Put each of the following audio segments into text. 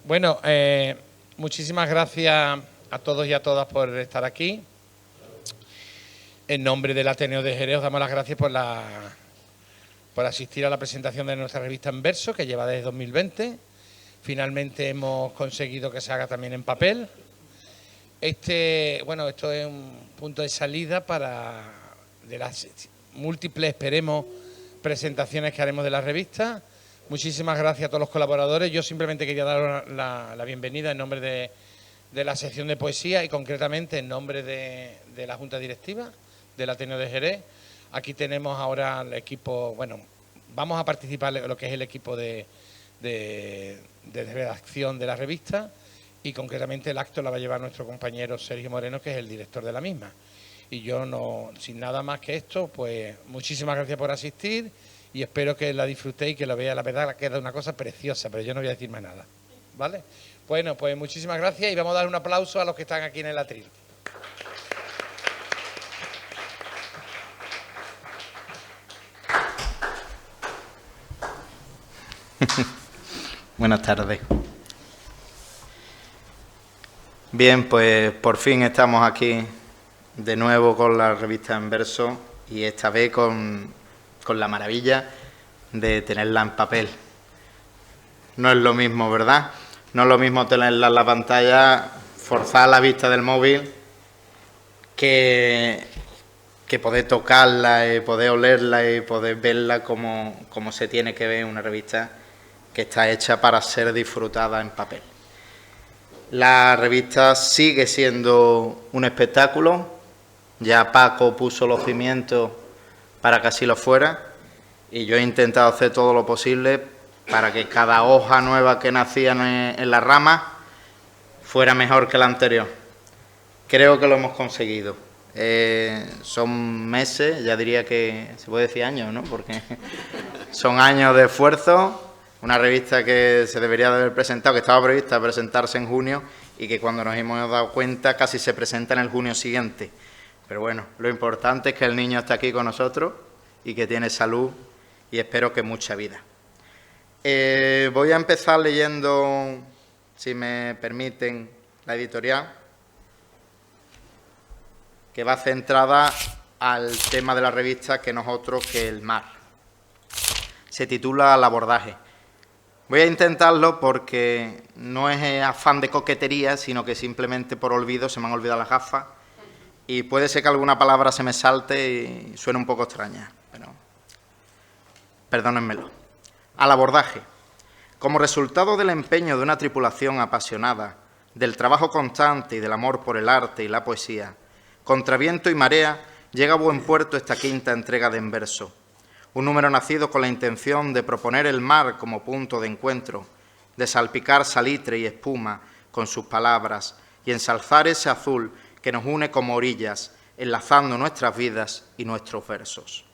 Bueno, muchísimas gracias a todos y a todas por estar aquí. En nombre del Ateneo de Jerez os damos las gracias por asistir a la presentación de nuestra revista En Verso, que lleva desde 2020. Finalmente hemos conseguido que se haga también en papel. Esto es un punto de salida de las múltiples, esperemos, presentaciones que haremos de la revista. Muchísimas gracias a todos los colaboradores. Yo simplemente quería dar la bienvenida en nombre de la sección de poesía y concretamente en nombre de la Junta Directiva del Ateneo de Jerez. Aquí tenemos ahora el equipo, vamos a participar en lo que es el equipo de redacción de la revista y concretamente el acto la va a llevar nuestro compañero Sergio Moreno, que es el director de la misma. Y yo, sin nada más que esto, pues muchísimas gracias por asistir y espero que la disfrutéis y que lo veáis. La verdad queda una cosa preciosa, pero yo no voy a decir más nada, ¿vale? Bueno, pues muchísimas gracias y vamos a dar un aplauso a los que están aquí en el atril. Buenas tardes. Bien, pues por fin estamos aquí de nuevo con la revista En Verso y esta vez con la maravilla de tenerla en papel. No es lo mismo, ¿verdad? No es lo mismo tenerla en la pantalla, forzar la vista del móvil, que poder tocarla y poder olerla y poder verla como se tiene que ver una revista que está hecha para ser disfrutada en papel. La revista sigue siendo un espectáculo. Ya Paco puso los cimientos para que así lo fuera y yo he intentado hacer todo lo posible para que cada hoja nueva que nacía en la rama fuera mejor que la anterior. Creo que lo hemos conseguido. Son meses, ya diría que se puede decir años, ¿no? Porque son años de esfuerzo. Una revista que se debería de haber presentado, que estaba prevista presentarse en junio y que cuando nos hemos dado cuenta casi se presenta en el junio siguiente. Pero bueno, lo importante es que el niño está aquí con nosotros y que tiene salud y espero que mucha vida. Voy a empezar leyendo, si me permiten, la editorial, que va centrada al tema de la revista, que no es otro que el mar. Se titula El abordaje. Voy a intentarlo porque no es afán de coquetería, sino que simplemente por olvido se me han olvidado las gafas y puede ser que alguna palabra se me salte y suene un poco extraña, pero perdónenmelo. Al abordaje. Como resultado del empeño de una tripulación apasionada, del trabajo constante y del amor por el arte y la poesía, contra viento y marea llega a buen puerto esta quinta entrega de En Verso. Un número nacido con la intención de proponer el mar como punto de encuentro, de salpicar salitre y espuma con sus palabras y ensalzar ese azul que nos une como orillas, enlazando nuestras vidas y nuestros versos.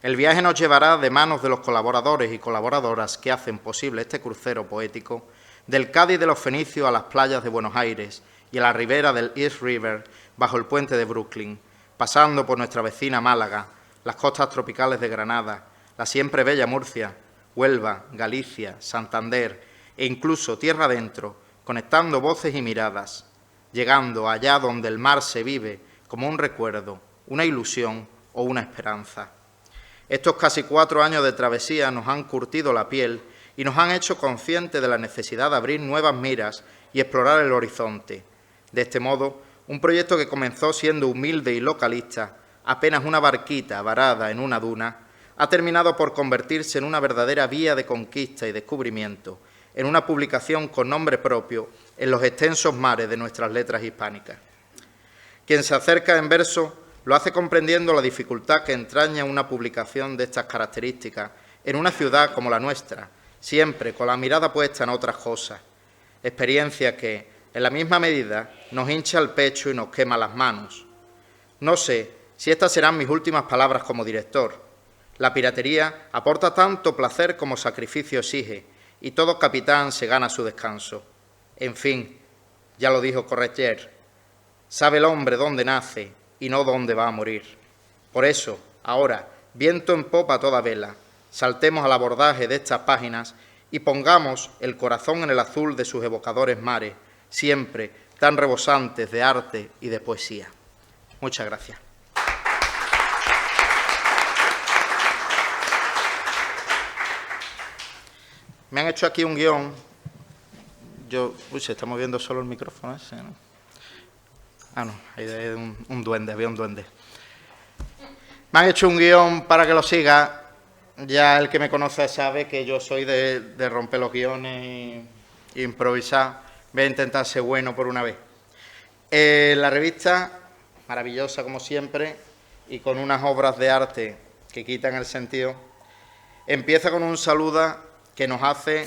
El viaje nos llevará de manos de los colaboradores y colaboradoras que hacen posible este crucero poético, del Cádiz de los Fenicios a las playas de Buenos Aires y a la ribera del East River bajo el puente de Brooklyn, pasando por nuestra vecina Málaga, las costas tropicales de Granada, la siempre bella Murcia, Huelva, Galicia, Santander e incluso tierra adentro, conectando voces y miradas, llegando allá donde el mar se vive como un recuerdo, una ilusión o una esperanza. Estos casi 4 años de travesía nos han curtido la piel y nos han hecho conscientes de la necesidad de abrir nuevas miras y explorar el horizonte. De este modo, un proyecto que comenzó siendo humilde y localista, apenas una barquita varada en una duna, ha terminado por convertirse en una verdadera vía de conquista y descubrimiento, en una publicación con nombre propio en los extensos mares de nuestras letras hispánicas. Quien se acerca a En Verso lo hace comprendiendo la dificultad que entraña una publicación de estas características en una ciudad como la nuestra, siempre con la mirada puesta en otras cosas, experiencia que, en la misma medida, nos hincha el pecho y nos quema las manos. No sé si estas serán mis últimas palabras como director. La piratería aporta tanto placer como sacrificio exige, y todo capitán se gana su descanso. En fin, ya lo dijo Corretger, sabe el hombre dónde nace y no dónde va a morir. Por eso, ahora, viento en popa a toda vela, saltemos al abordaje de estas páginas y pongamos el corazón en el azul de sus evocadores mares, siempre tan rebosantes de arte y de poesía. Muchas gracias. Me han hecho aquí un guión. Uy, se está moviendo solo el micrófono ese, ¿no? Ah, no, hay un duende, había un duende. Me han hecho un guión para que lo siga. Ya el que me conoce sabe que yo soy de romper los guiones e improvisar. Voy a intentar ser bueno por una vez. La revista, maravillosa como siempre, y con unas obras de arte que quitan el sentido, empieza con un saludo que nos hace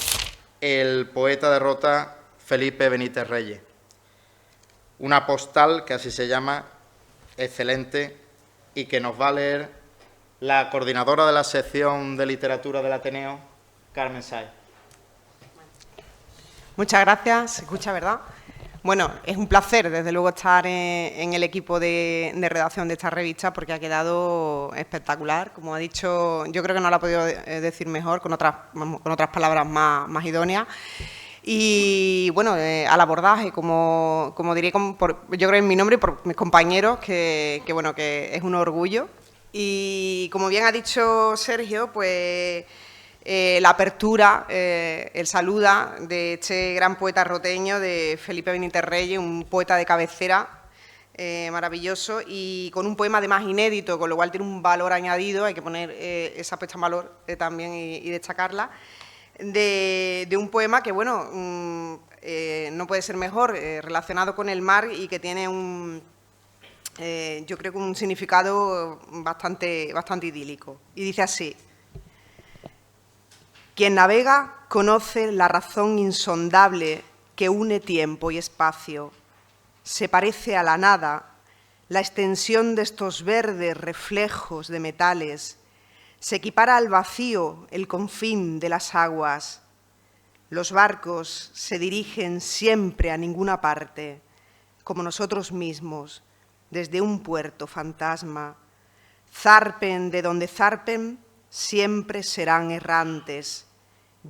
el poeta de Rota, Felipe Benítez Reyes. Una postal, que así se llama, excelente, y que nos va a leer la coordinadora de la sección de literatura del Ateneo, Carmen Sáez. Muchas gracias, se escucha, ¿verdad? Bueno, es un placer, desde luego, estar en el equipo de redacción de esta revista, porque ha quedado espectacular. Como ha dicho, yo creo que no lo ha podido decir mejor, con otras palabras más idóneas. Y, bueno, al abordaje, como diré, yo creo en mi nombre y por mis compañeros, que es un orgullo. Y, como bien ha dicho Sergio, pues la apertura, el saluda de este gran poeta roteño, de Felipe Benítez Reyes, un poeta de cabecera maravilloso, y con un poema además inédito, con lo cual tiene un valor añadido, hay que poner esa puesta en valor también y destacarla, de un poema que, bueno, no puede ser mejor, relacionado con el mar, y que tiene yo creo que un significado bastante idílico. Y dice así: quien navega conoce la razón insondable que une tiempo y espacio. Se parece a la nada, la extensión de estos verdes reflejos de metales. Se equipara al vacío el confín de las aguas. Los barcos se dirigen siempre a ninguna parte, como nosotros mismos, desde un puerto fantasma. Zarpen de donde zarpen, siempre serán errantes.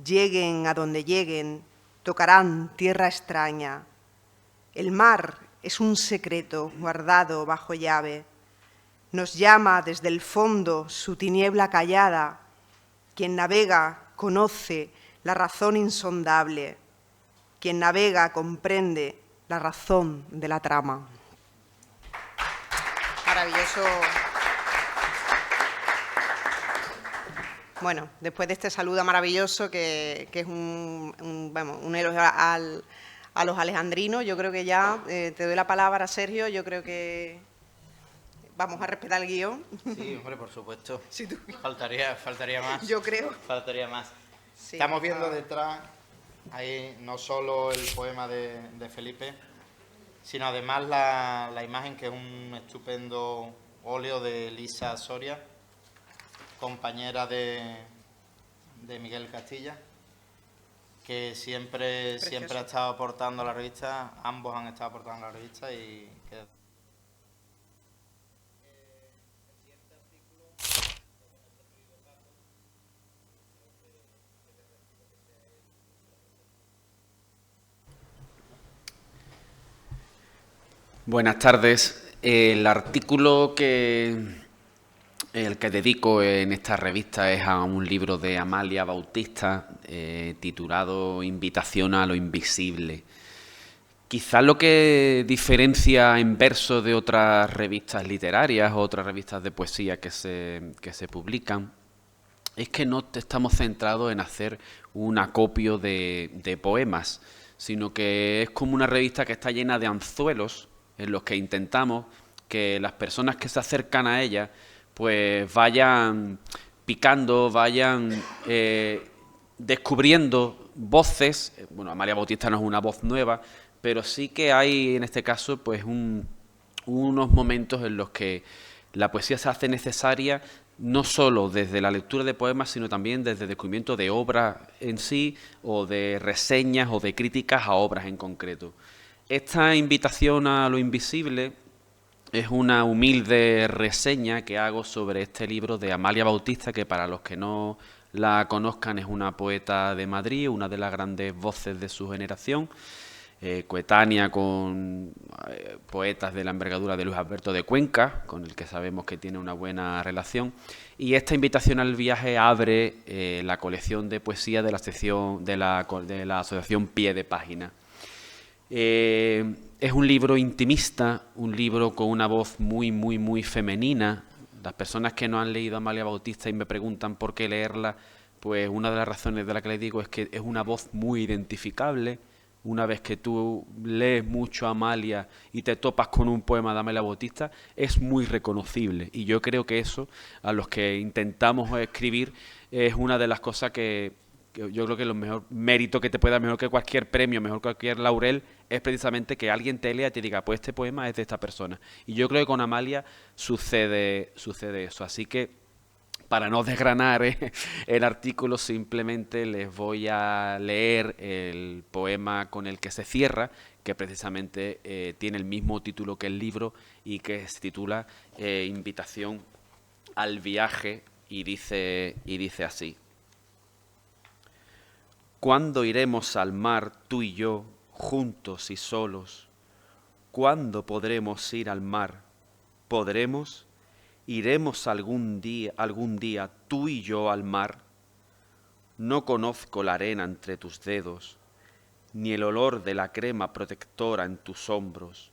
Lleguen a donde lleguen, tocarán tierra extraña. El mar es un secreto guardado bajo llave. Nos llama desde el fondo su tiniebla callada. Quien navega conoce la razón insondable. Quien navega comprende la razón de la trama. Maravilloso. Bueno, después de este saludo maravilloso, que es un elogio a los alejandrinos, yo creo que ya te doy la palabra, Sergio. Yo creo que vamos a respetar el guión. Sí, hombre, por supuesto. Sí, tú. Faltaría más. Yo creo. Faltaría más. Sí, estamos viendo detrás ahí no solo el poema de Felipe, sino además la imagen, que es un estupendo óleo de Lisa Soria, compañera de Miguel Castilla, que siempre ha estado aportando a la revista. Ambos han estado aportando a la revista y que... Buenas tardes. El artículo el que dedico en esta revista es a un libro de Amalia Bautista titulado Invitación a lo invisible. Quizás lo que diferencia en verso de otras revistas literarias o otras revistas de poesía que se publican es que no estamos centrados en hacer un acopio de poemas, sino que es como una revista que está llena de anzuelos en los que intentamos que las personas que se acercan a ella pues vayan picando, vayan descubriendo voces. Bueno, Amalia Bautista no es una voz nueva, pero sí que hay en este caso pues unos momentos en los que la poesía se hace necesaria, no solo desde la lectura de poemas, sino también desde el descubrimiento de obras en sí, o de reseñas o de críticas a obras en concreto. Esta invitación a lo invisible es una humilde reseña que hago sobre este libro de Amalia Bautista, que para los que no la conozcan, es una poeta de Madrid, una de las grandes voces de su generación, coetánea con poetas de la envergadura de Luis Alberto de Cuenca, con el que sabemos que tiene una buena relación. Y esta invitación al viaje abre la colección de poesía de la sección de la asociación Pie de Página. Es un libro intimista, un libro con una voz muy femenina. Las personas que no han leído a Amalia Bautista y me preguntan por qué leerla, pues una de las razones de la que les digo es que es una voz muy identificable. Una vez que tú lees mucho a Amalia y te topas con un poema de Amalia Bautista, es muy reconocible. Y yo creo que eso, a los que intentamos escribir, es una de las cosas que yo creo que lo mejor mérito que te puede dar, mejor que cualquier premio, mejor que cualquier laurel, es precisamente que alguien te lea y te diga, pues este poema es de esta persona. Y yo creo que con Amalia sucede eso. Así que, para no desgranar el artículo, simplemente les voy a leer el poema con el que se cierra, que precisamente tiene el mismo título que el libro y que se titula Invitación al viaje, y dice así. ¿Cuándo iremos al mar tú y yo, juntos y solos? ¿Cuándo podremos ir al mar? ¿Podremos? ¿Iremos algún día tú y yo al mar? No conozco la arena entre tus dedos, ni el olor de la crema protectora en tus hombros.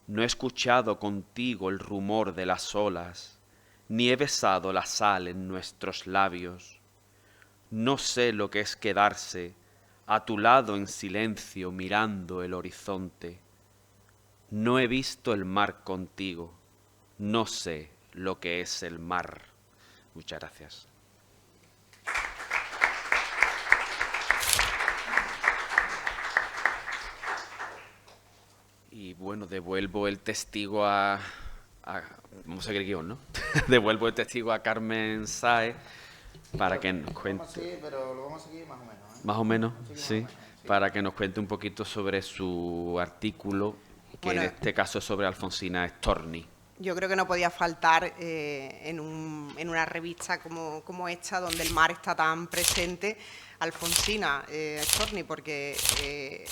No he escuchado contigo el rumor de las olas, ni he besado la sal en nuestros labios. No sé lo que es quedarse a tu lado en silencio mirando el horizonte. No he visto el mar contigo, no sé lo que es el mar. Muchas gracias. Y bueno, devuelvo el testigo vamos a seguir el guión, ¿no? Devuelvo el testigo a Carmen Sáez para que nos cuente. Sí, pero lo vamos a seguir más o menos. Más o menos, sí. Para que nos cuente un poquito sobre su artículo, que en este caso es sobre Alfonsina Storni. Yo creo que no podía faltar en una revista como esta, donde el mar está tan presente, Alfonsina Storni, porque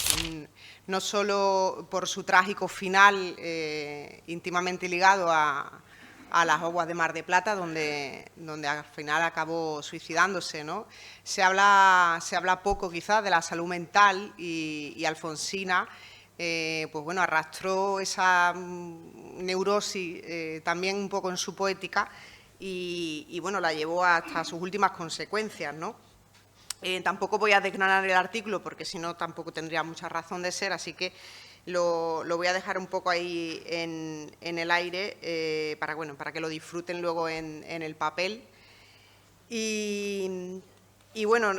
no solo por su trágico final, íntimamente ligado a las aguas de Mar de Plata, donde al final acabó suicidándose, ¿no? Se habla poco quizás de la salud mental y Alfonsina pues bueno, arrastró esa neurosis también un poco en su poética y bueno, la llevó hasta sus últimas consecuencias, ¿no? Tampoco voy a desgranar el artículo porque si no tampoco tendría mucha razón de ser, así que lo voy a dejar un poco ahí en el aire para que lo disfruten luego en el papel. Y bueno,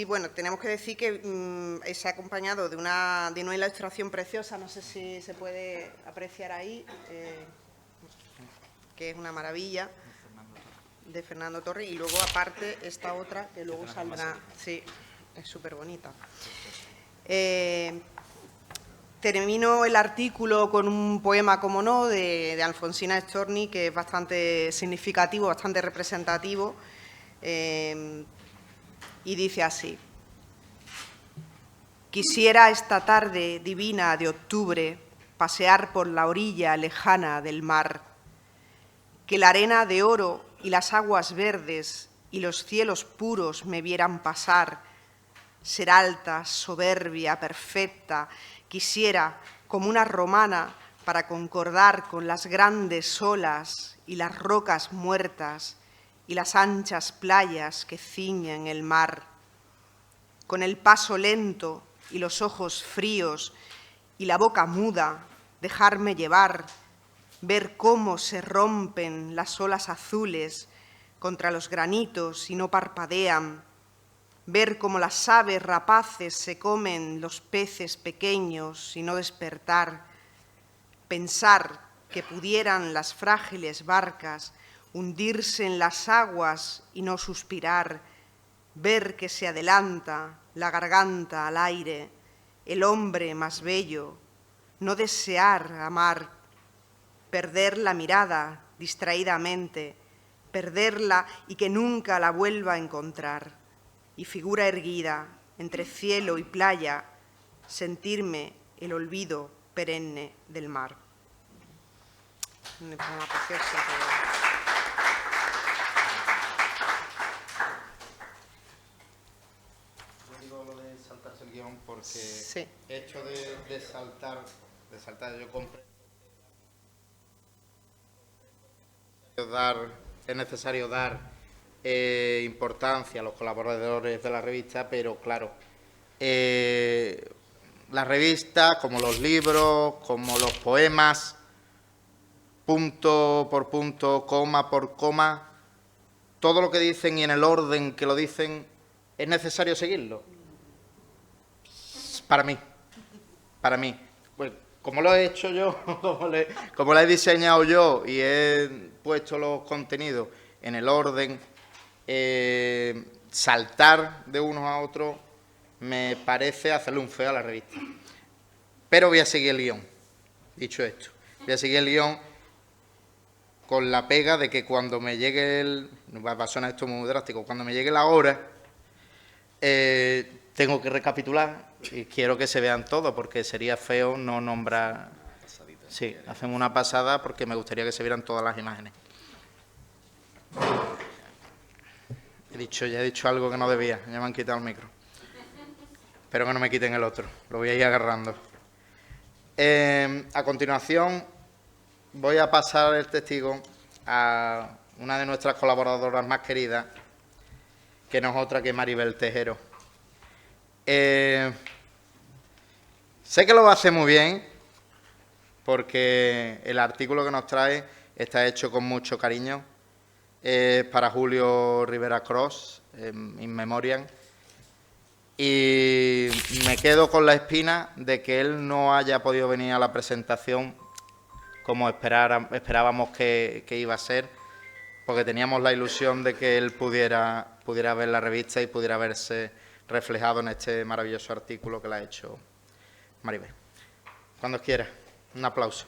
bueno, tenemos que decir que se ha acompañado de una ilustración preciosa, no sé si se puede apreciar ahí, que es una maravilla, de Fernando Torres, y luego aparte esta otra que luego saldrá, sí, es súper bonita. Termino el artículo con un poema, como no, de Alfonsina Storni, que es bastante significativo, bastante representativo, y dice así: quisiera esta tarde divina de octubre pasear por la orilla lejana del mar, que la arena de oro y las aguas verdes y los cielos puros me vieran pasar, ser alta, soberbia, perfecta, quisiera, como una romana, para concordar con las grandes olas y las rocas muertas y las anchas playas que ciñen el mar. Con el paso lento y los ojos fríos y la boca muda, dejarme llevar, ver cómo se rompen las olas azules contra los granitos y no parpadean, ver cómo las aves rapaces se comen los peces pequeños y no despertar, pensar que pudieran las frágiles barcas hundirse en las aguas y no suspirar, ver que se adelanta la garganta al aire, el hombre más bello, no desear amar, perder la mirada distraídamente, perderla y que nunca la vuelva a encontrar. Y figura erguida entre cielo y playa, sentirme el olvido perenne del mar. Un poema precioso. Yo digo lo de saltarse el guión porque Sí. hecho de saltar, yo comprendo. Es necesario dar importancia a los colaboradores de la revista, pero claro, la revista, como los libros, como los poemas, punto por punto, coma por coma, todo lo que dicen y en el orden que lo dicen, es necesario seguirlo. Para mí. Pues, como lo he hecho yo, como lo he diseñado yo y he puesto los contenidos en el orden, saltar de unos a otros me parece hacerle un feo a la revista. Pero voy a seguir el guión, dicho esto. Voy a seguir el guión con la pega de que cuando me llegue va a sonar esto muy drástico, cuando me llegue la hora, tengo que recapitular y quiero que se vean todos, porque sería feo no nombrar. Sí, hacemos una pasada porque me gustaría que se vieran todas las imágenes. Ya he dicho algo que no debía, ya me han quitado el micro. Espero que no me quiten el otro, lo voy a ir agarrando. A continuación voy a pasar el testigo a una de nuestras colaboradoras más queridas, que no es otra que Maribel Tejero. Sé que lo va a hacer muy bien, porque el artículo que nos trae está hecho con mucho cariño. Es para Julio Rivera Cross, In Memoriam. Y me quedo con la espina de que él no haya podido venir a la presentación como esperábamos que iba a ser, porque teníamos la ilusión de que él pudiera ver la revista y pudiera verse reflejado en este maravilloso artículo que le ha hecho Maribel. Cuando quiera, un aplauso.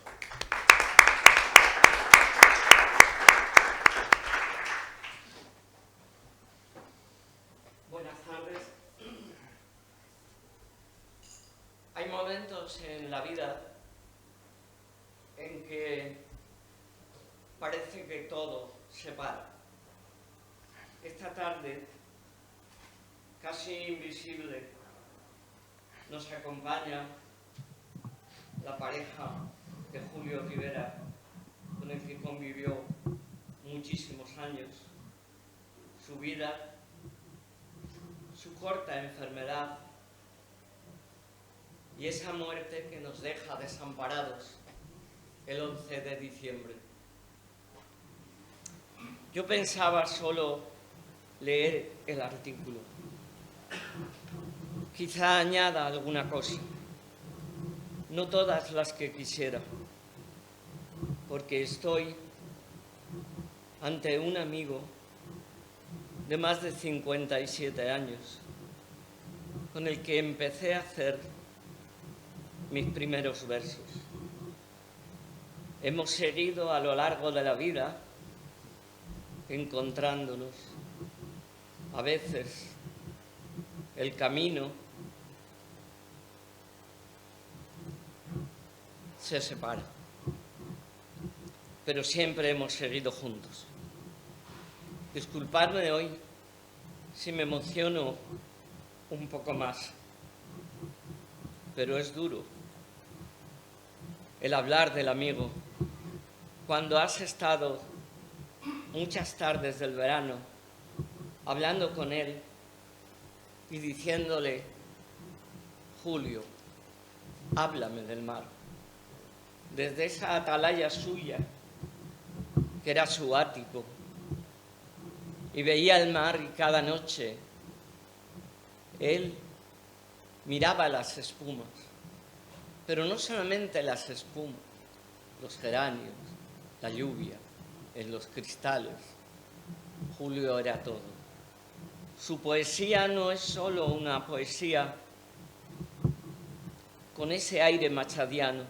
Buenas tardes. Hay momentos en la vida en que parece que todo se para. Esta tarde, casi invisible, nos acompaña la pareja de Julio Rivera, con el que convivió muchísimos años, su vida, su corta enfermedad y esa muerte que nos deja desamparados el 11 de diciembre. Yo pensaba solo leer el artículo. Quizá añada alguna cosa, no todas las que quisiera, porque estoy ante un amigo de más de 57 años, con el que empecé a hacer mis primeros versos. Hemos seguido a lo largo de la vida encontrándonos. A veces el camino se separa, pero siempre hemos seguido juntos. Disculpadme hoy si me emociono un poco más, pero es duro el hablar del amigo cuando has estado muchas tardes del verano hablando con él y diciéndole: Julio, háblame del mar. Desde esa atalaya suya, que era su ático, y veía el mar y cada noche él miraba las espumas, pero no solamente las espumas, los geranios, la lluvia, en los cristales. Julio era todo. Su poesía no es solo una poesía con ese aire machadiano.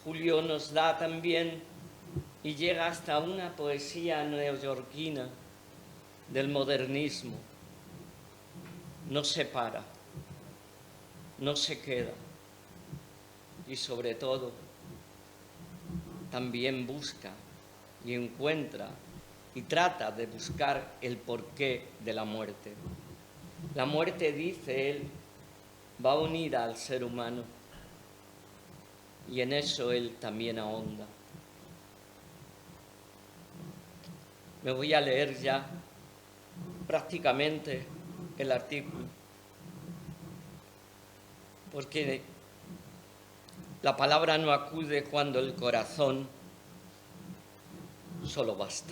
Julio nos da también y llega hasta una poesía neoyorquina del modernismo. No se para, no se queda y sobre todo también busca y encuentra y trata de buscar el porqué de la muerte. La muerte, dice él, va unida al ser humano y en eso él también ahonda. Me voy a leer ya prácticamente el artículo, porque la palabra no acude cuando el corazón solo basta.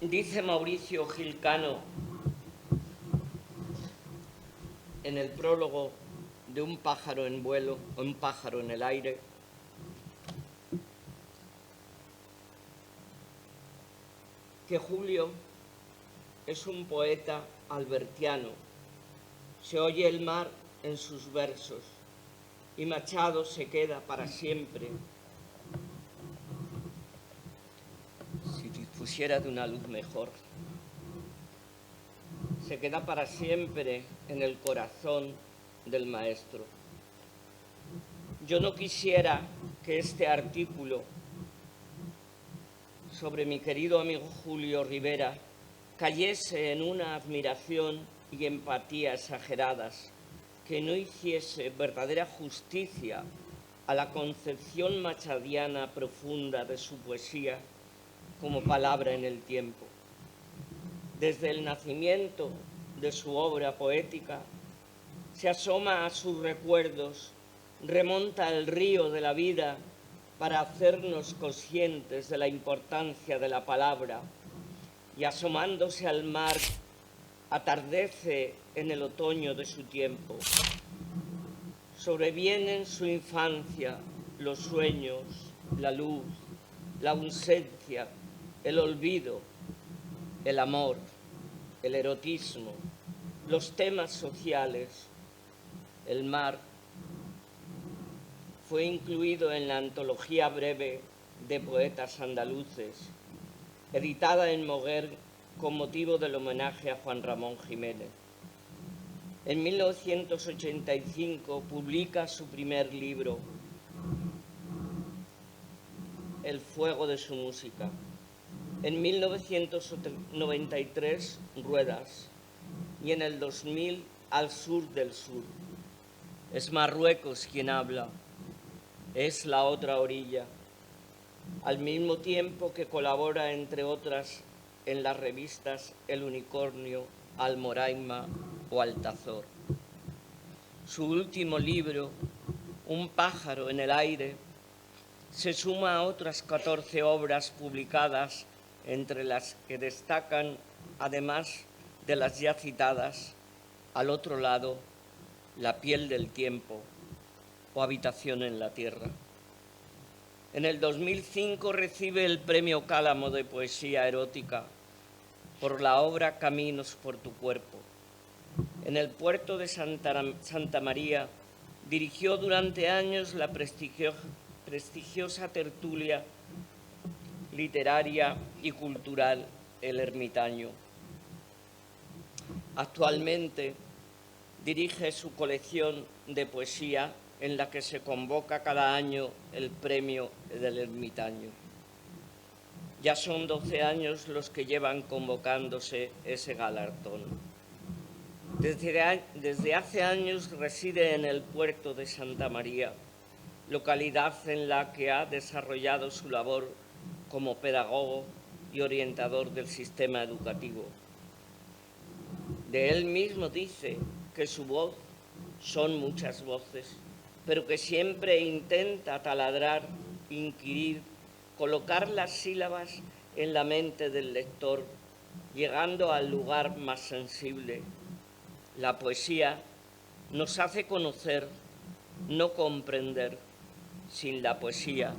Dice Mauricio Gil Cano en el prólogo de Un pájaro en vuelo, o Un pájaro en el aire, que Julio es un poeta albertiano. Se oye el mar en sus versos y Machado se queda para siempre. Si dispusiera de una luz mejor, se queda para siempre en el corazón del maestro. Yo no quisiera que este artículo sobre mi querido amigo Julio Rivera cayese en una admiración y empatía exageradas, que no hiciese verdadera justicia a la concepción machadiana profunda de su poesía como palabra en el tiempo. Desde el nacimiento de su obra poética, se asoma a sus recuerdos, remonta al río de la vida para hacernos conscientes de la importancia de la palabra, y asomándose al mar, atardece en el otoño de su tiempo. Sobrevienen su infancia, los sueños, la luz, la ausencia, el olvido, el amor, el erotismo, los temas sociales. El mar fue incluido en la antología breve de poetas andaluces, editada en Moguer con motivo del homenaje a Juan Ramón Jiménez. En 1985 publica su primer libro, El fuego de su música. En 1993, Ruedas. Y en el 2000, Al sur del sur. Es Marruecos quien habla, es la otra orilla, al mismo tiempo que colabora, entre otras, en las revistas El Unicornio, Almoraima o Altazor. Su último libro, Un pájaro en el aire, se suma a otras 14 obras publicadas, entre las que destacan, además de las ya citadas, Al otro lado, La piel del tiempo o Habitación en la tierra. En el 2005 recibe el Premio Cálamo de Poesía Erótica por la obra Caminos por tu cuerpo. En el puerto de Santa María dirigió durante años la prestigiosa tertulia literaria y cultural El Ermitaño. Actualmente dirige su colección de poesía, en la que se convoca cada año el premio del Ermitaño. Ya son 12 años los que llevan convocándose ese galardón. Desde hace años reside en el puerto de Santa María, localidad en la que ha desarrollado su labor como pedagogo y orientador del sistema educativo. De él mismo dice que su voz son muchas voces, pero que siempre intenta taladrar, inquirir, colocar las sílabas en la mente del lector, llegando al lugar más sensible. La poesía nos hace conocer, no comprender. Sin la poesía,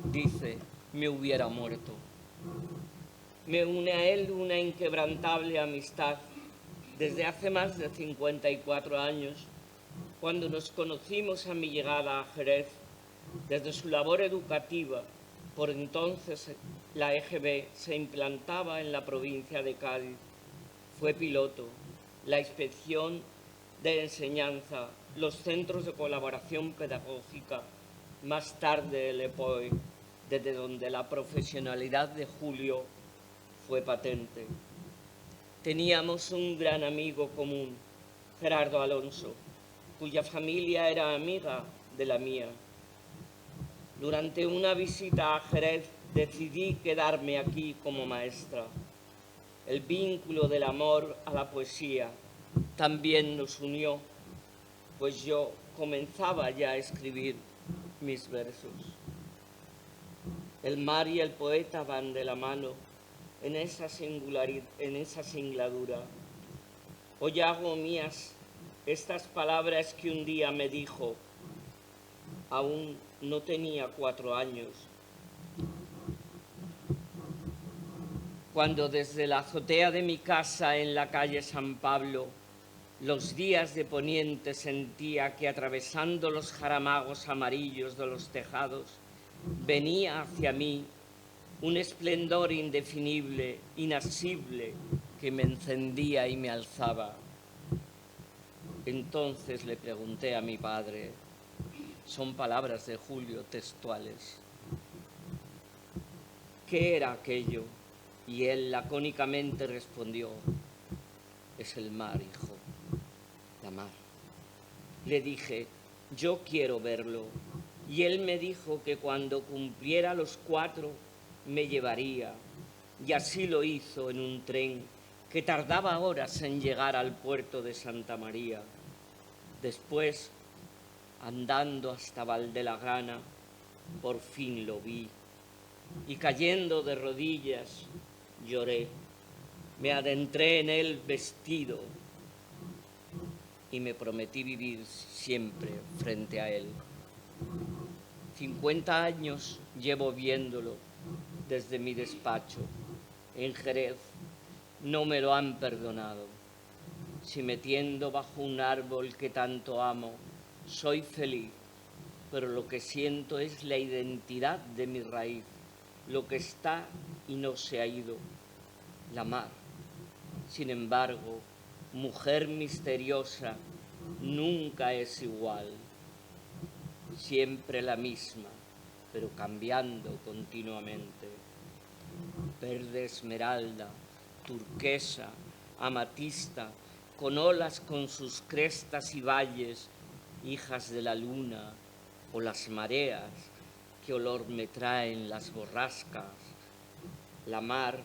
dice, me hubiera muerto. Me une a él una inquebrantable amistad desde hace más de 54 años, cuando nos conocimos a mi llegada a Jerez Desde su labor educativa, por entonces la EGB se implantaba en la provincia de Cádiz. Fue piloto, la inspección de enseñanza, los centros de colaboración pedagógica, más tarde el EPOE, desde donde la profesionalidad de Julio fue patente. Teníamos un gran amigo común, Gerardo Alonso, cuya familia era amiga de la mía. Durante una visita a Jerez decidí quedarme aquí como maestra. El vínculo del amor a la poesía también nos unió, pues yo comenzaba ya a escribir mis versos. El mar y el poeta van de la mano en esa singladura. Hoy hago mías estas palabras que un día me dijo, aún no tenía 4 años, cuando desde la azotea de mi casa en la calle San Pablo, los días de poniente sentía que atravesando los jaramagos amarillos de los tejados, venía hacia mí un esplendor indefinible, inasible, que me encendía y me alzaba. Entonces le pregunté a mi padre, son palabras de Julio textuales, ¿qué era aquello? Y él lacónicamente respondió, es el mar, hijo, la mar. Le dije, yo quiero verlo. Y él me dijo que cuando cumpliera los 4 me llevaría. Y así lo hizo en un tren que tardaba horas en llegar al puerto de Santa María. Después, andando hasta Valdelagrana, por fin lo vi. Y cayendo de rodillas, lloré. Me adentré en él vestido y me prometí vivir siempre frente a él. 50 años llevo viéndolo desde mi despacho. En Jerez no me lo han perdonado. Si metiendo bajo un árbol que tanto amo, soy feliz, pero lo que siento es la identidad de mi raíz, lo que está y no se ha ido, la mar. Sin embargo, mujer misteriosa, nunca es igual, siempre la misma, pero cambiando continuamente. Verde esmeralda, turquesa, amatista, con olas con sus crestas y valles, hijas de la luna o las mareas, qué olor me traen las borrascas. La mar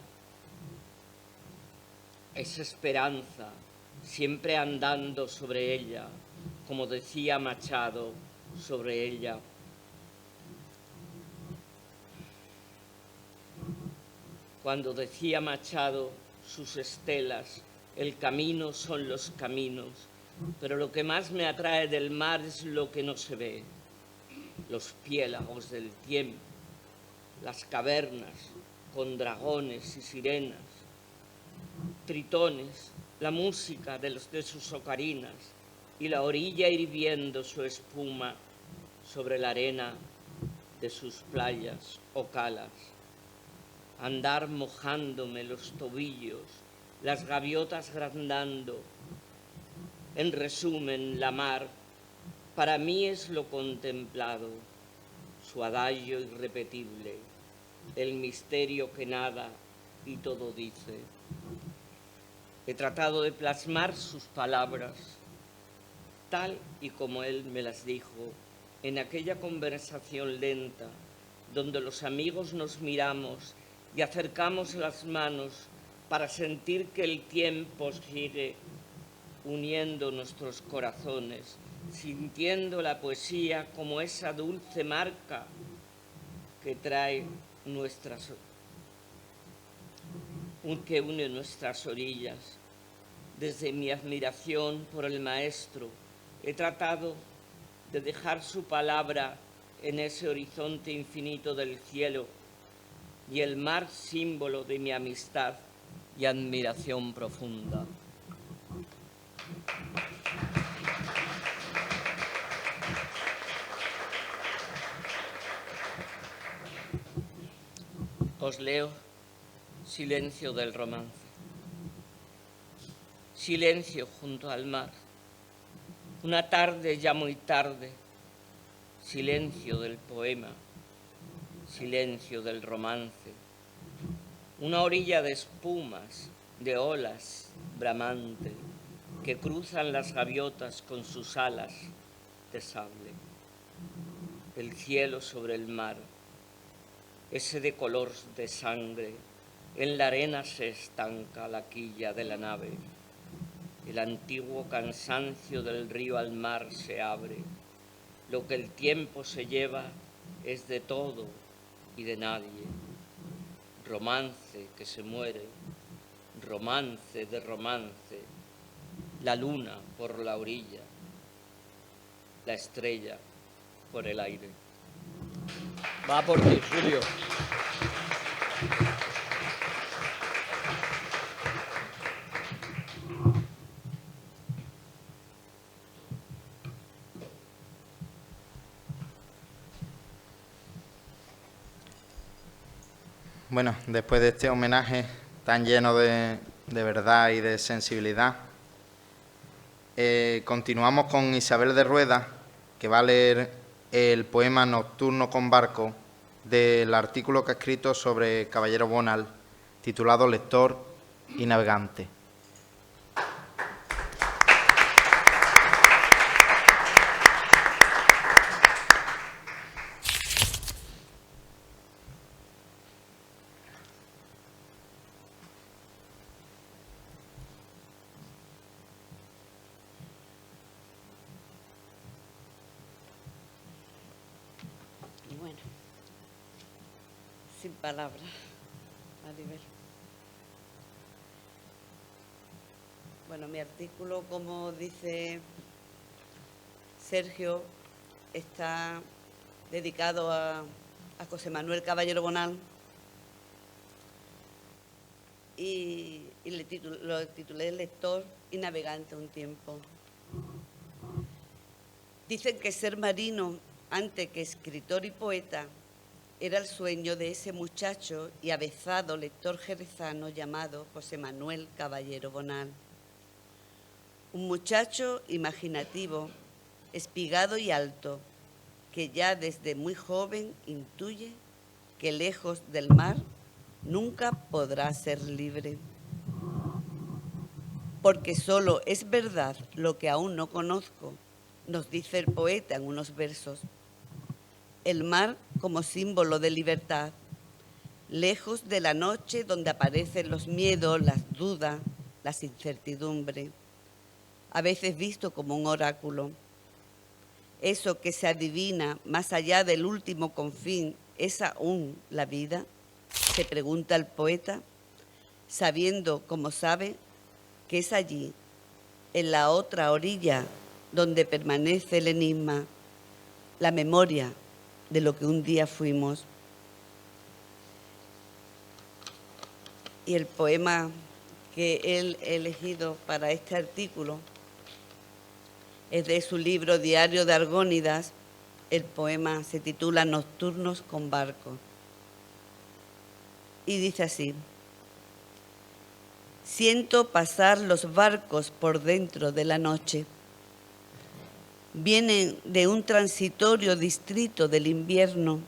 es esperanza, siempre andando sobre ella, como decía Machado sobre ella. Cuando decía Machado, sus estelas, el camino son los caminos, pero lo que más me atrae del mar es lo que no se ve, los piélagos del tiempo, las cavernas con dragones y sirenas, tritones, la música de sus ocarinas y la orilla hirviendo su espuma sobre la arena de sus playas o calas. Andar mojándome los tobillos, las gaviotas grandando. En resumen, la mar para mí es lo contemplado, su adagio irrepetible, el misterio que nada y todo dice. He tratado de plasmar sus palabras, tal y como él me las dijo, en aquella conversación lenta, donde los amigos nos miramos y acercamos las manos para sentir que el tiempo sigue uniendo nuestros corazones, sintiendo la poesía como esa dulce marca que que une nuestras orillas. Desde mi admiración por el maestro, he tratado de dejar su palabra en ese horizonte infinito del cielo y el mar símbolo de mi amistad y admiración profunda. os leo Silencio del romance. Silencio junto al mar. Una tarde ya muy tarde. Silencio del poema. Silencio del romance. Una orilla de espumas, de olas bramante, que cruzan las gaviotas con sus alas de sable. El cielo sobre el mar, ese de color de sangre, en la arena se estanca la quilla de la nave. El antiguo cansancio del río al mar se abre. Lo que el tiempo se lleva es de todo y de nadie. Romance que se muere, romance de romance, la luna por la orilla, la estrella por el aire. Va por ti, Julio. Bueno, después de este homenaje tan lleno de verdad y de sensibilidad, continuamos con Isabel de Rueda, que va a leer el poema Nocturno con barco del artículo que ha escrito sobre Caballero Bonal, titulado Lector y Navegante. Bueno, sin palabras, Maribel. Bueno, mi artículo, como dice Sergio, está dedicado a José Manuel Caballero Bonal y lo titulé Lector y Navegante un tiempo. Dicen que ser marino antes que escritor y poeta era el sueño de ese muchacho y avezado lector jerezano llamado José Manuel Caballero Bonal. Un muchacho imaginativo, espigado y alto, que ya desde muy joven intuye que lejos del mar nunca podrá ser libre. Porque solo es verdad lo que aún no conozco, nos dice el poeta en unos versos. El mar como símbolo de libertad, lejos de la noche donde aparecen los miedos, las dudas, las incertidumbres, a veces visto como un oráculo. Eso que se adivina más allá del último confín, ¿es aún la vida?, se pregunta el poeta, sabiendo, como sabe, que es allí, en la otra orilla, donde permanece el enigma, la memoria de lo que un día fuimos. Y el poema que él ha elegido para este artículo es de su libro Diario de Argónidas. El poema se titula Nocturnos con barco. Y dice así: siento pasar los barcos por dentro de la noche. Vienen de un transitorio distrito del invierno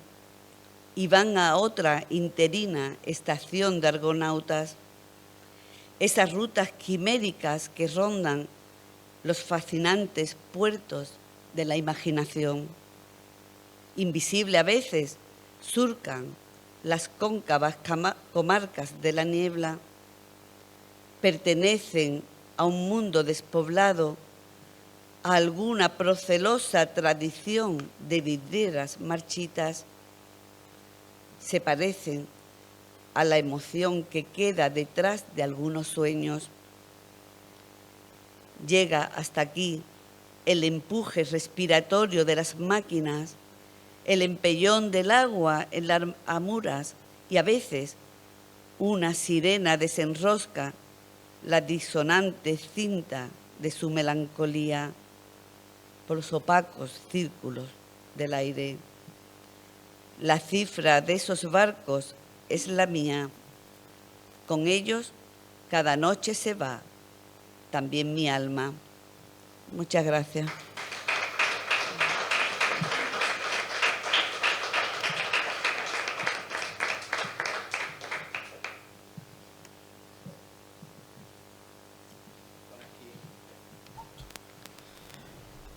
y van a otra interina estación de argonautas. Esas rutas quiméricas que rondan los fascinantes puertos de la imaginación. Invisible a veces, surcan las cóncavas comarcas de la niebla. Pertenecen a un mundo despoblado, a alguna procelosa tradición de vidrieras marchitas. Se parecen a la emoción que queda detrás de algunos sueños. Llega hasta aquí el empuje respiratorio de las máquinas, el empellón del agua en las amuras y a veces una sirena desenrosca la disonante cinta de su melancolía por los opacos círculos del aire. La cifra de esos barcos es la mía. Con ellos cada noche se va, también mi alma. Muchas gracias.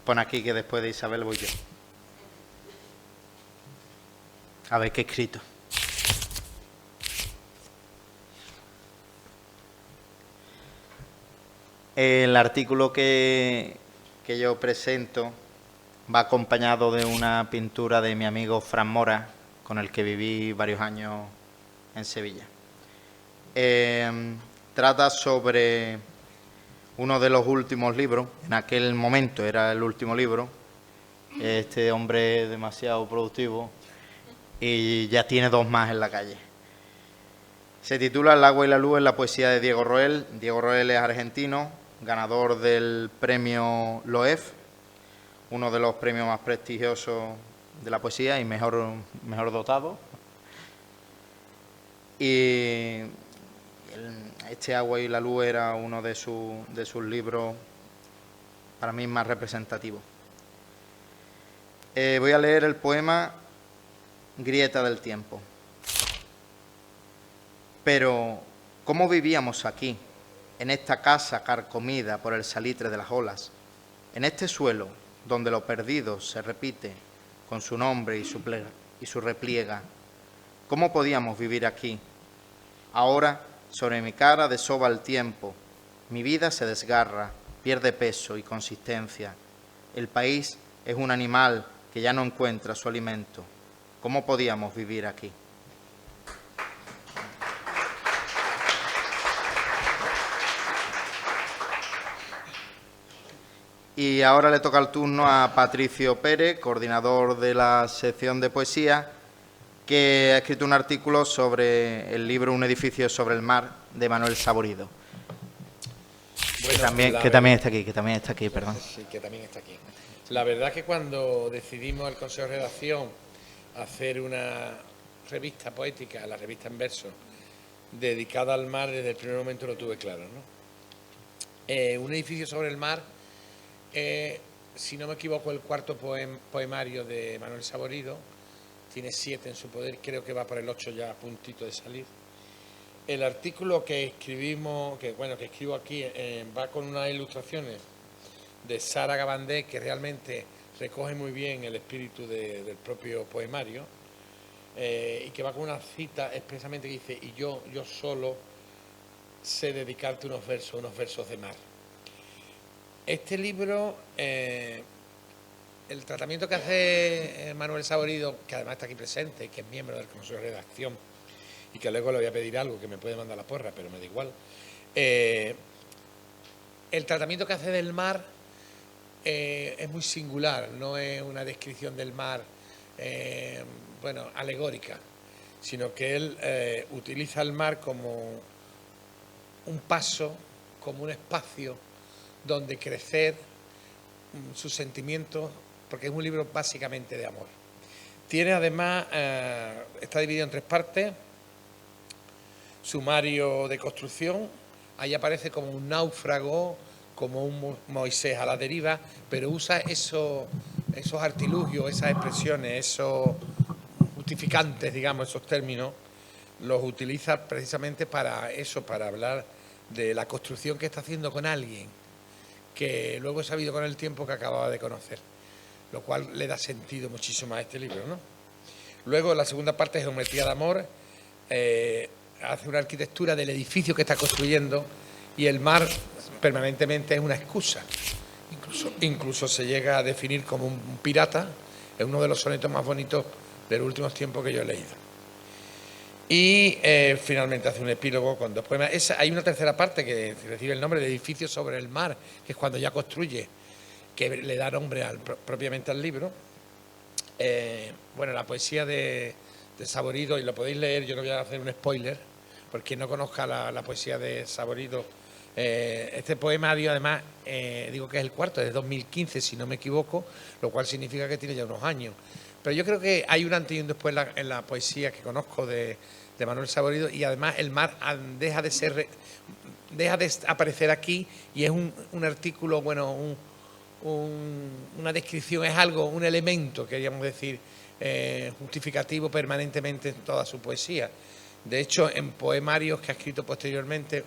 Pon aquí que después de Isabel voy yo. A ver qué he escrito. El artículo que yo presento va acompañado de una pintura de mi amigo Fran Mora, con el que viví varios años en Sevilla. Trata sobre uno de los últimos libros, en aquel momento era el último libro. Este hombre es demasiado productivo y ya tiene 2 más en la calle. Se titula El agua y la luz, en la poesía de Diego Roel. Diego Roel es argentino, ganador del premio Loef, uno de los premios más prestigiosos de la poesía y mejor dotado. Y este Agua y la luz era uno de sus libros para mí más representativos. Voy a leer el poema Grieta del tiempo. Pero, ¿cómo vivíamos aquí, en esta casa carcomida por el salitre de las olas, en este suelo donde lo perdido se repite con su nombre y su repliega? ¿Cómo podíamos vivir aquí? Ahora, sobre mi cara desova el tiempo, mi vida se desgarra, pierde peso y consistencia. El país es un animal que ya no encuentra su alimento. ¿Cómo podíamos vivir aquí? Y ahora le toca el turno a Patricio Pérez, coordinador de la sección de poesía, que ha escrito un artículo sobre el libro Un edificio sobre el mar, de Manuel Saborido. Bueno, que también está aquí, perdón. Sí, que también está aquí. La verdad es que cuando decidimos el Consejo de Redacción hacer una revista poética, la revista En Verso, dedicada al mar, desde el primer momento lo tuve claro, ¿no? Un edificio sobre el mar, si no me equivoco, el cuarto poemario de Manuel Saborido. Tiene 7 en su poder, creo que va por el 8 ya a puntito de salir. El artículo que escribimos, que escribo aquí, va con unas ilustraciones de Sara Gabandé, que realmente recoge muy bien el espíritu del propio poemario, y que va con una cita expresamente que dice: y yo solo sé dedicarte unos versos de mar. Este libro, el tratamiento que hace Manuel Saborido, que además está aquí presente y que es miembro del Consejo de Redacción, y que luego le voy a pedir algo que me puede mandar la porra, pero me da igual. El tratamiento que hace del mar es muy singular, no es una descripción del mar alegórica, sino que él utiliza el mar como un paso, como un espacio donde crecer sus sentimientos, porque es un libro básicamente de amor. Tiene además, está dividido en 3 partes: sumario de construcción, ahí aparece como un náufrago, como un Moisés a la deriva, pero usa esos artilugios, esas expresiones, esos justificantes, digamos, esos términos, los utiliza precisamente para eso, para hablar de la construcción que está haciendo con alguien, que luego he sabido con el tiempo que acababa de conocer, lo cual le da sentido muchísimo a este libro, ¿no? Luego, la segunda parte es Geometría de amor, hace una arquitectura del edificio que está construyendo, y el mar permanentemente es una excusa. Incluso se llega a definir como un pirata. Es uno de los sonetos más bonitos de los últimos tiempos que yo he leído. Y finalmente hace un epílogo con 2 poemas. Hay una tercera parte que recibe el nombre de Edificio sobre el mar, que es cuando ya construye, que le da nombre propiamente al libro. La poesía de Saborido, y lo podéis leer, yo no voy a hacer un spoiler, porque quien no conozca la poesía de Saborido, este poema, además, digo que es el cuarto, es de 2015, si no me equivoco, lo cual significa que tiene ya unos años. Pero yo creo que hay un antes y un después en la poesía que conozco de Manuel Saborido, y además el mar deja de aparecer aquí y es un artículo, bueno, una descripción, es algo, un elemento, queríamos decir, justificativo permanentemente en toda su poesía. De hecho, en poemarios que ha escrito posteriormente,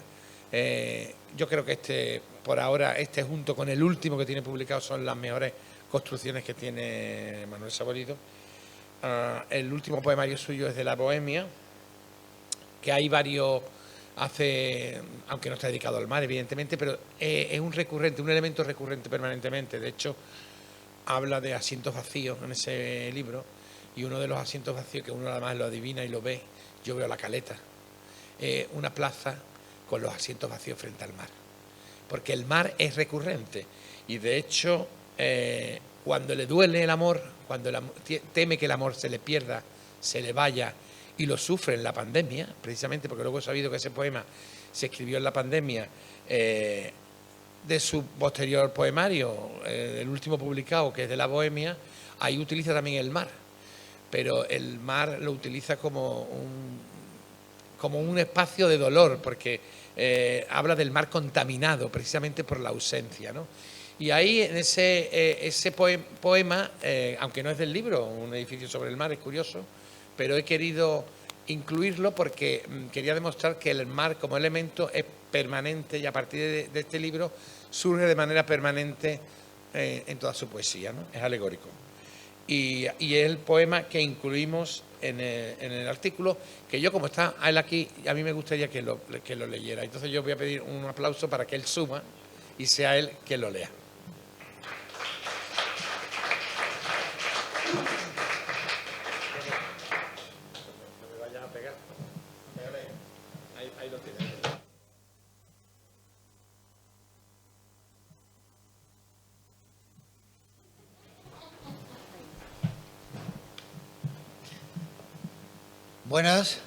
yo creo que por ahora, junto con el último que tiene publicado, son las mejores construcciones que tiene Manuel Saborido. El último poemario suyo es de la Bohemia, que hay varios, aunque no está dedicado al mar, evidentemente, pero es un elemento recurrente permanentemente. De hecho, habla de asientos vacíos en ese libro, y uno de los asientos vacíos, que uno además lo adivina y lo ve, yo veo la Caleta, una plaza con los asientos vacíos frente al mar, porque el mar es recurrente, y de hecho, cuando le duele el amor, cuando teme que el amor se le pierda, se le vaya, y lo sufre en la pandemia, precisamente porque luego he sabido que ese poema se escribió en la pandemia, de su posterior poemario, el último publicado, que es de la Bohemia, ahí utiliza también el mar, pero el mar lo utiliza como un espacio de dolor, porque habla del mar contaminado precisamente por la ausencia, ¿no? Y ahí en ese poema, aunque no es del libro, Un edificio sobre el mar, es curioso, pero he querido incluirlo porque quería demostrar que el mar como elemento es permanente, y a partir de este libro surge de manera permanente en toda su poesía, ¿no? Es alegórico. Y es el poema que incluimos en el artículo, que yo, como está él aquí, a mí me gustaría que lo leyera. Entonces yo voy a pedir un aplauso para que él suba y sea él quien lo lea. Ahí lo tienes. Buenas.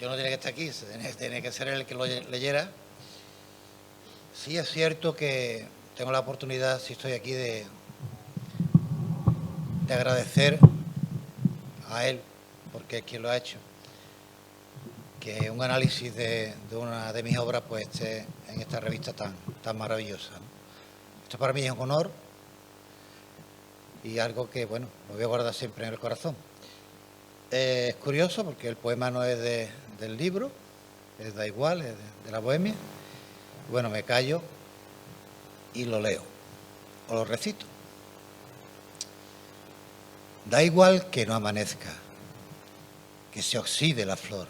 Yo no tenía que estar aquí, tenía que ser el que lo leyera. Sí es cierto que tengo la oportunidad, si estoy aquí, de agradecer a él, porque es quien lo ha hecho, que un análisis de una de mis obras pues esté en esta revista tan maravillosa, ¿no? Esto para mí es un honor y algo que, bueno, lo voy a guardar siempre en el corazón. Es curioso porque el poema no es del libro, Da igual, es de la Bohemia. Bueno, me callo y lo leo, o lo recito. Da igual que no amanezca, que se oxide la flor,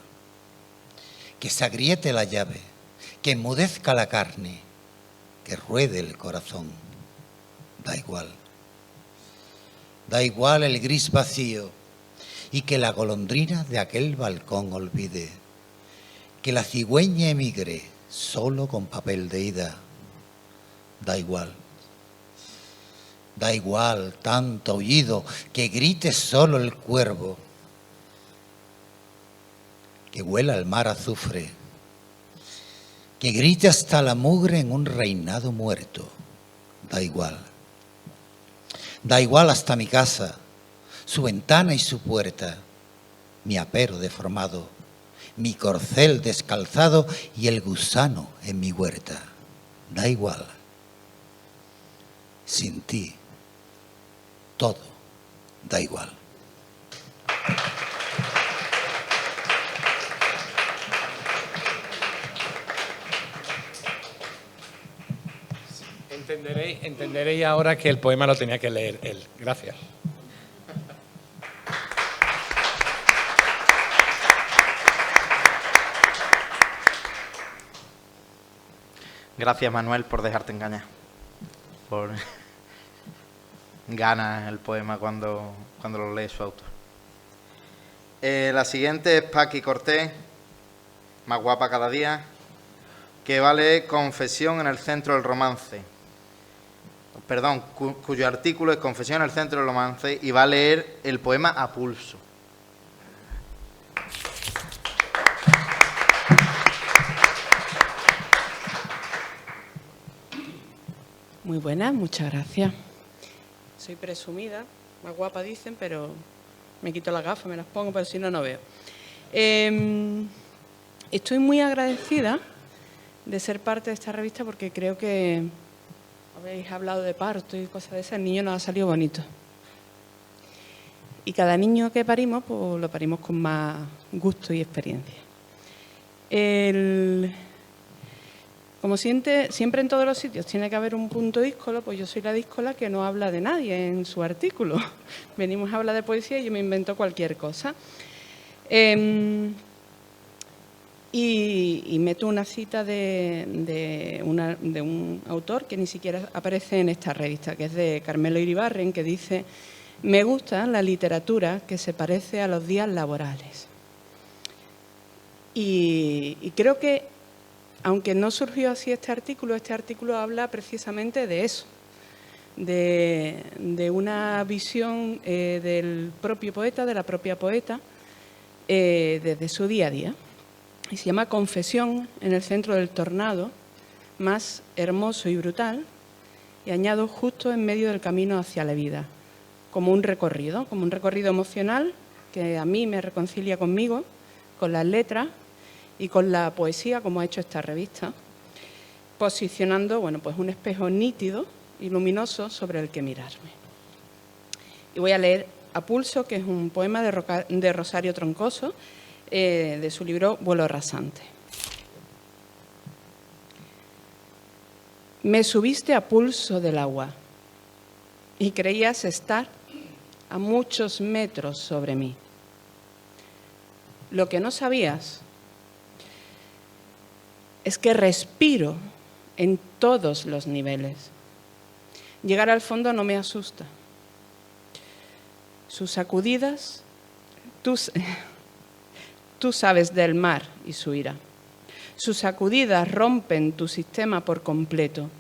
que se agriete la llave, que enmudezca la carne, que ruede el corazón. Da igual. Da igual el gris vacío y que la golondrina de aquel balcón olvide, que la cigüeña emigre solo con papel de ida. Da igual. Da igual tanto aullido, que grite solo el cuervo, que huela el mar a azufre, que grite hasta la mugre en un reinado muerto. Da igual. Da igual hasta mi casa, su ventana y su puerta, mi apero deformado, mi corcel descalzado y el gusano en mi huerta. Da igual. Sin ti, todo da igual. Entenderéis ahora que el poema lo tenía que leer él. Gracias. Gracias, Manuel, por dejarte engañar. Por ganas el poema cuando lo lee su autor. La siguiente es Paqui Cortés, más guapa cada día, que va a leer Confesión en el centro del romance. Perdón, cuyo artículo es Confesión en el centro del romance, y va a leer el poema a pulso. Muy buenas, muchas gracias. soy presumida, más guapa dicen, pero me quito las gafas, me las pongo, pero si no, no veo. Estoy muy agradecida de ser parte de esta revista porque creo que habéis hablado de parto y cosas de esas, el niño nos ha salido bonito. Y cada niño que parimos, pues lo parimos con más gusto y experiencia. Como siempre en todos los sitios tiene que haber un punto díscolo, pues yo soy la díscola que no habla de nadie en su artículo. Venimos a hablar de poesía y yo me invento cualquier cosa. Y meto una cita de un autor que ni siquiera aparece en esta revista, que es de Carmelo Iribarren, que dice: me gusta la literatura que se parece a los días laborales. Y creo que, aunque no surgió así este artículo habla precisamente de eso, de una visión del propio poeta, de la propia poeta, desde su día a día. Y se llama Confesión en el centro del tornado, más hermoso y brutal, y añado justo en medio del camino hacia la vida, como un recorrido emocional que a mí me reconcilia conmigo, con las letras y con la poesía, como ha hecho esta revista, posicionando, bueno, pues un espejo nítido y luminoso sobre el que mirarme. Y voy a leer A pulso, que es un poema de Rosario Troncoso, de su libro Vuelo rasante. Me subiste a pulso del agua y creías estar a muchos metros sobre mí. Lo que no sabías es que respiro en todos los niveles. Llegar al fondo no me asusta. Sus sacudidas, tú sabes del mar y su ira. Sus sacudidas rompen tu sistema por completo.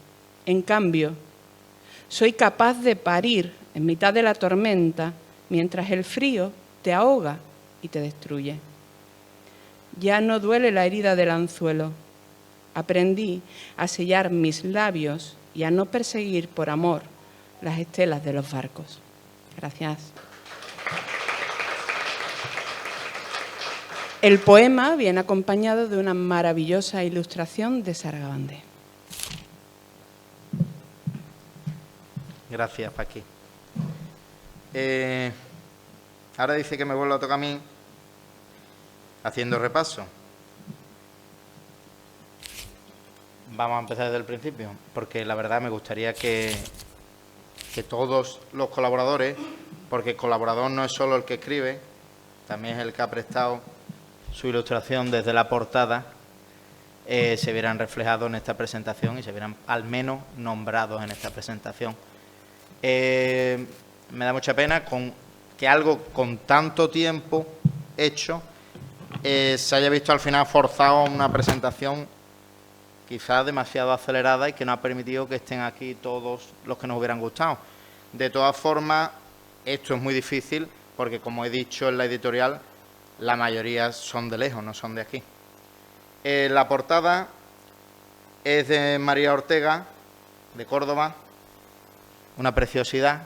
En cambio, soy capaz de parir en mitad de la tormenta mientras el frío te ahoga y te destruye. Ya no duele la herida del anzuelo. Aprendí a sellar mis labios y a no perseguir por amor las estelas de los barcos. Gracias. El poema viene acompañado de una maravillosa ilustración de Saragabande. Gracias, Paqui. Ahora dice que me vuelvo a tocar a mí haciendo repaso. Vamos a empezar desde el principio, porque la verdad me gustaría que todos los colaboradores, porque el colaborador no es solo el que escribe, también es el que ha prestado su ilustración desde la portada, se vieran reflejados en esta presentación y se vieran al menos nombrados en esta presentación. Me da mucha pena que algo con tanto tiempo hecho se haya visto al final forzado a una presentación quizás demasiado acelerada y que no ha permitido que estén aquí todos los que nos hubieran gustado. De todas formas, esto es muy difícil porque, como he dicho en la editorial, la mayoría son de lejos, no son de aquí. La portada es de María Ortega, de Córdoba, una preciosidad.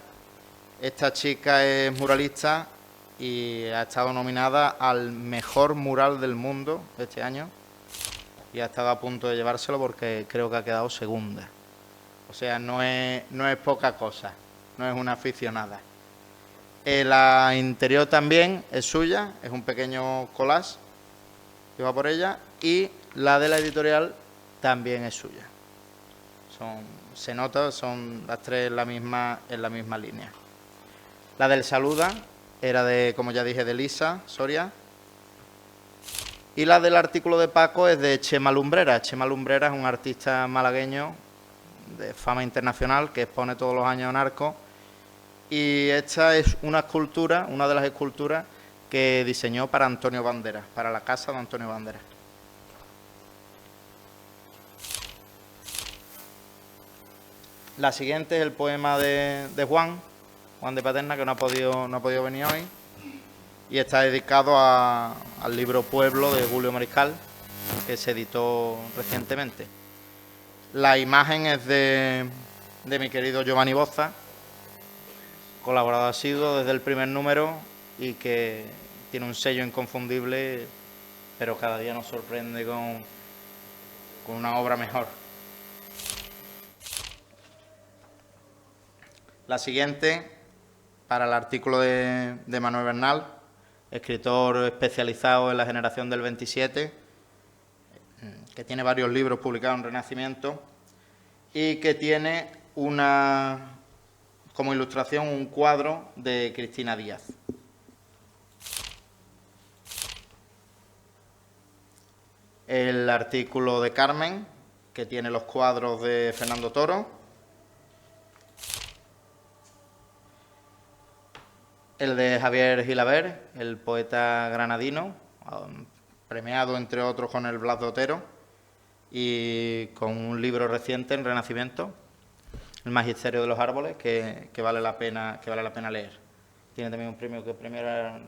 Esta chica es muralista y ha estado nominada al mejor mural del mundo este año y ha estado a punto de llevárselo porque creo que ha quedado segunda. O sea, no es poca cosa, no es una aficionada. La interior también es suya, es un pequeño collage que va por ella, y la de la editorial también es suya. Se nota, son las tres en la misma línea. La del Saluda era de, como ya dije, de Lisa Soria. Y la del artículo de Paco es de Chema Lumbrera. Chema Lumbrera es un artista malagueño de fama internacional que expone todos los años en Arco. Y esta es una escultura, una de las esculturas que diseñó para Antonio Banderas, para la casa de Antonio Banderas. La siguiente es el poema de Juan de Paterna, que no ha podido venir hoy. Y está dedicado al libro Pueblo de Julio Mariscal, que se editó recientemente. La imagen es de mi querido Giovanni Bozza, colaborador asiduo desde el primer número y que tiene un sello inconfundible, pero cada día nos sorprende con una obra mejor. La siguiente, para el artículo de Manuel Bernal, escritor especializado en la generación del 27, que tiene varios libros publicados en Renacimiento y que tiene como ilustración un cuadro de Cristina Díaz. El artículo de Carmen, que tiene los cuadros de Fernando Toro. El de Javier Gilabert, el poeta granadino, premiado entre otros con el Blas de Otero y con un libro reciente en Renacimiento, El Magisterio de los Árboles, que vale la pena leer. Tiene también un premio que premia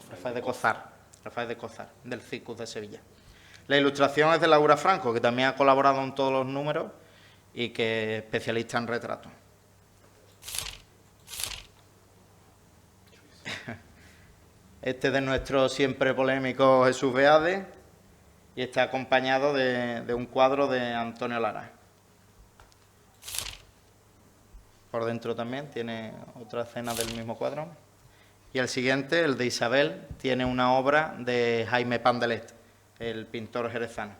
Rafael de Cozar, del CICUS de Sevilla. La ilustración es de Laura Franco, que también ha colaborado en todos los números y que es especialista en retratos. Este es de nuestro siempre polémico Jesús Beade y está acompañado de un cuadro de Antonio Lara. Por dentro también tiene otra escena del mismo cuadro. Y el siguiente, el de Isabel, tiene una obra de Jaime Pandelet, el pintor jerezano.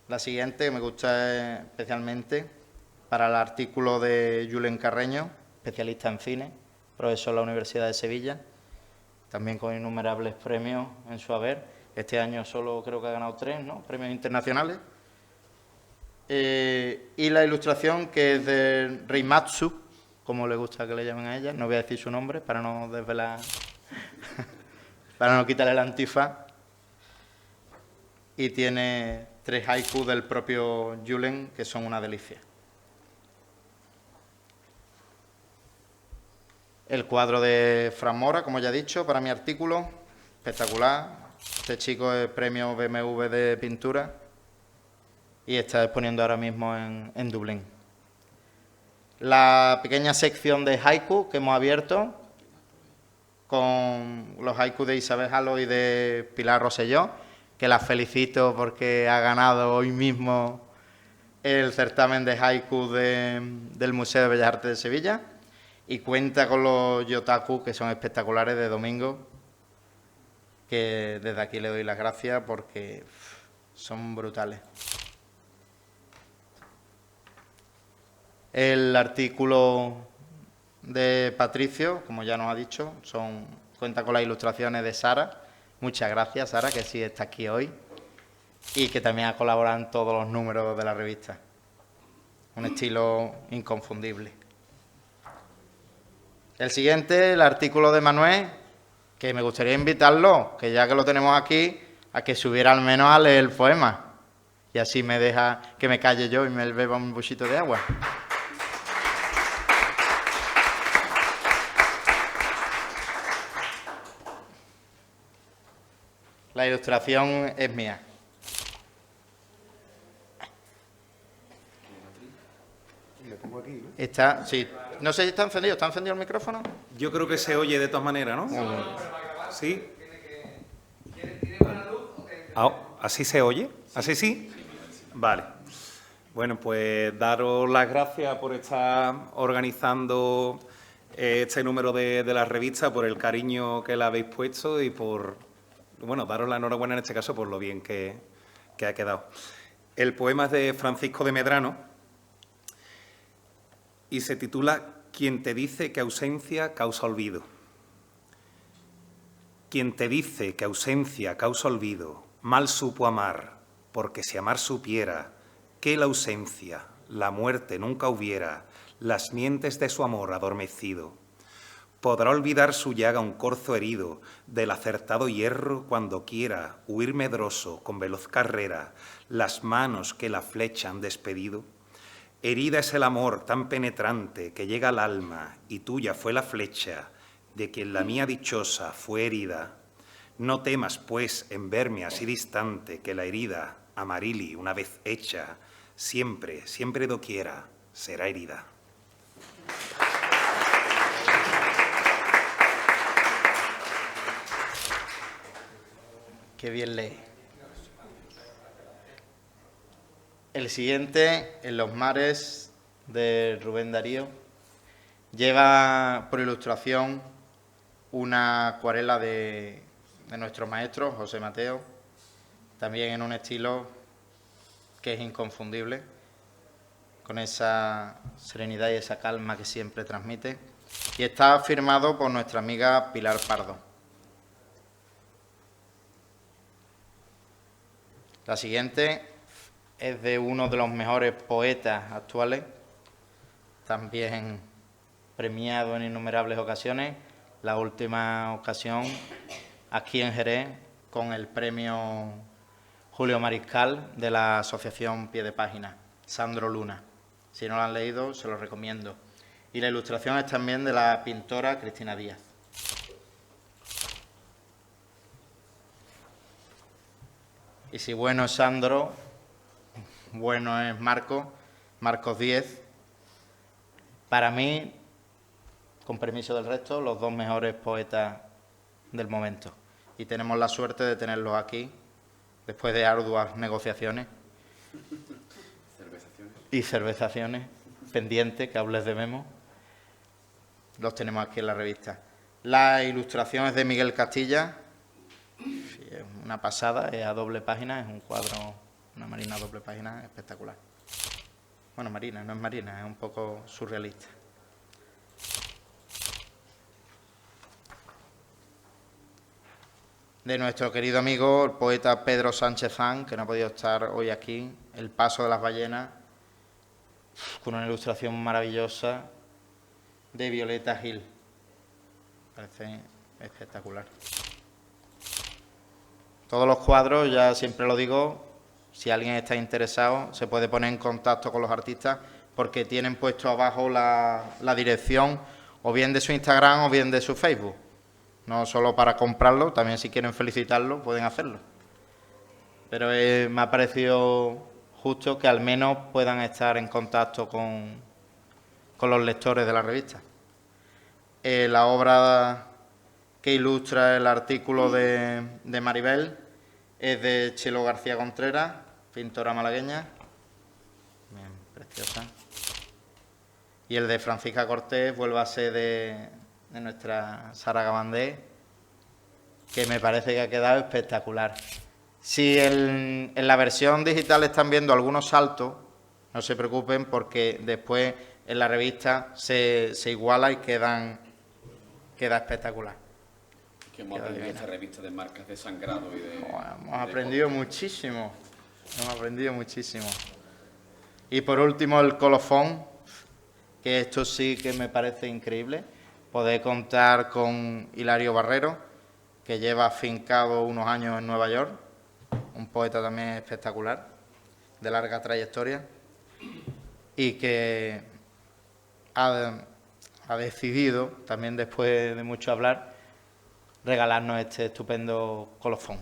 La siguiente me gusta especialmente para el artículo de Julen Carreño, especialista en cine, profesor de la Universidad de Sevilla, también con innumerables premios en su haber. Este año solo creo que ha ganado 3, ¿no?, premios internacionales. Y la ilustración, que es de Reimatsu, como le gusta que le llamen a ella, no voy a decir su nombre para no desvelar, para no quitarle la antifaz, y tiene 3 haikus del propio Julen que son una delicia. El cuadro de Fran Mora, como ya he dicho, para mi artículo, espectacular. Este chico es premio BMW de pintura y está exponiendo ahora mismo en Dublín. La pequeña sección de haiku que hemos abierto con los haikus de Isabel Jalo y de Pilar Rosselló, que las felicito porque ha ganado hoy mismo el certamen de haiku del Museo de Bellas Artes de Sevilla, y cuenta con los yotaku, que son espectaculares, de Domingo, que desde aquí le doy las gracias porque son brutales. El artículo de Patricio, como ya nos ha dicho, cuenta con las ilustraciones de Sara. Muchas gracias, Sara, que sí está aquí hoy y que también ha colaborado en todos los números de la revista. Un estilo inconfundible. El siguiente, el artículo de Manuel, que me gustaría invitarlo, que ya que lo tenemos aquí, a que subiera al menos a leer el poema. Y así me deja que me calle yo y me beba un buchito de agua. La ilustración es mía. Está, sí. No sé si está encendido. ¿Está encendido el micrófono? Yo creo que se oye de todas maneras, ¿no? ¿Sí? ¿Así se oye? ¿Así sí? Vale. Bueno, pues daros las gracias por estar organizando este número de la revista, por el cariño que le habéis puesto y por, bueno, daros la enhorabuena en este caso por lo bien que ha quedado. El poema es de Francisco de Medrano y se titula «Quien te dice que ausencia causa olvido». Quien te dice que ausencia causa olvido, mal supo amar, porque si amar supiera, que la ausencia, la muerte nunca hubiera, las mientes de su amor adormecido. Podrá olvidar su llaga un corzo herido, del acertado hierro cuando quiera huir medroso con veloz carrera, las manos que la flecha han despedido. Herida es el amor tan penetrante que llega al alma, y tuya fue la flecha, de quien la mía dichosa fue herida. No temas, pues, en verme así distante, que la herida, amarili, una vez hecha, siempre, siempre doquiera, será herida. Qué bien lee. El siguiente, En los mares, de Rubén Darío, lleva por ilustración una acuarela de nuestro maestro, José Mateo, también en un estilo que es inconfundible, con esa serenidad y esa calma que siempre transmite, y está firmado por nuestra amiga Pilar Pardo. La siguiente es de uno de los mejores poetas actuales, también premiado en innumerables ocasiones, la última ocasión aquí en Jerez con el premio Julio Mariscal de la Asociación Pie de Página, Sandro Luna. Si no lo han leído, se lo recomiendo. Y la ilustración es también de la pintora Cristina Díaz. Y si bueno es Sandro, bueno es Marcos 10. Para mí, con permiso del resto, los dos mejores poetas del momento. Y tenemos la suerte de tenerlos aquí, después de arduas negociaciones. Y cervezaciones pendientes, que aún les debemos. Los tenemos aquí en la revista. La ilustración es de Miguel Castilla. Es una pasada, es a doble página, es un cuadro, una marina a doble página espectacular. Bueno, marina, no es marina, es un poco surrealista. De nuestro querido amigo, el poeta Pedro Sánchez Zan, que no ha podido estar hoy aquí, El paso de las ballenas, con una ilustración maravillosa de Violeta Gil. Parece espectacular. Todos los cuadros, ya siempre lo digo, si alguien está interesado, se puede poner en contacto con los artistas porque tienen puesto abajo la dirección o bien de su Instagram o bien de su Facebook. No solo para comprarlo, también si quieren felicitarlo pueden hacerlo. Pero me ha parecido justo que al menos puedan estar en contacto con los lectores de la revista. La obra que ilustra el artículo de Maribel es de Chelo García Contreras, pintora malagueña, bien preciosa. Y el de Francisca Cortés vuelve a ser de nuestra Sara Gabandé, que me parece que ha quedado espectacular. Si en la versión digital están viendo algunos saltos, no se preocupen porque después en la revista se iguala y queda espectacular. Que hemos aprendido en esta revista de marcas de sangrado y de... Hemos aprendido muchísimo. Hemos aprendido muchísimo. Y por último el colofón, que esto sí que me parece increíble. Poder contar con Hilario Barrero, que lleva afincado unos años en Nueva York. Un poeta también espectacular, de larga trayectoria. Y que ha decidido, también después de mucho hablar, regalarnos este estupendo colofón.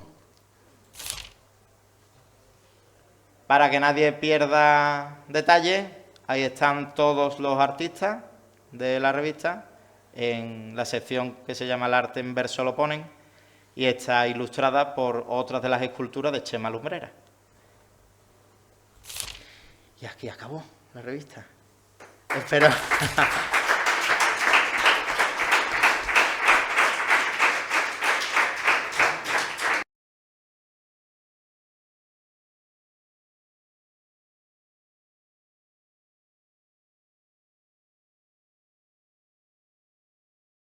Para que nadie pierda detalle, ahí están todos los artistas de la revista en la sección que se llama El arte en verso lo ponen y está ilustrada por otras de las esculturas de Chema Lumbrera. Y aquí acabó la revista. Espero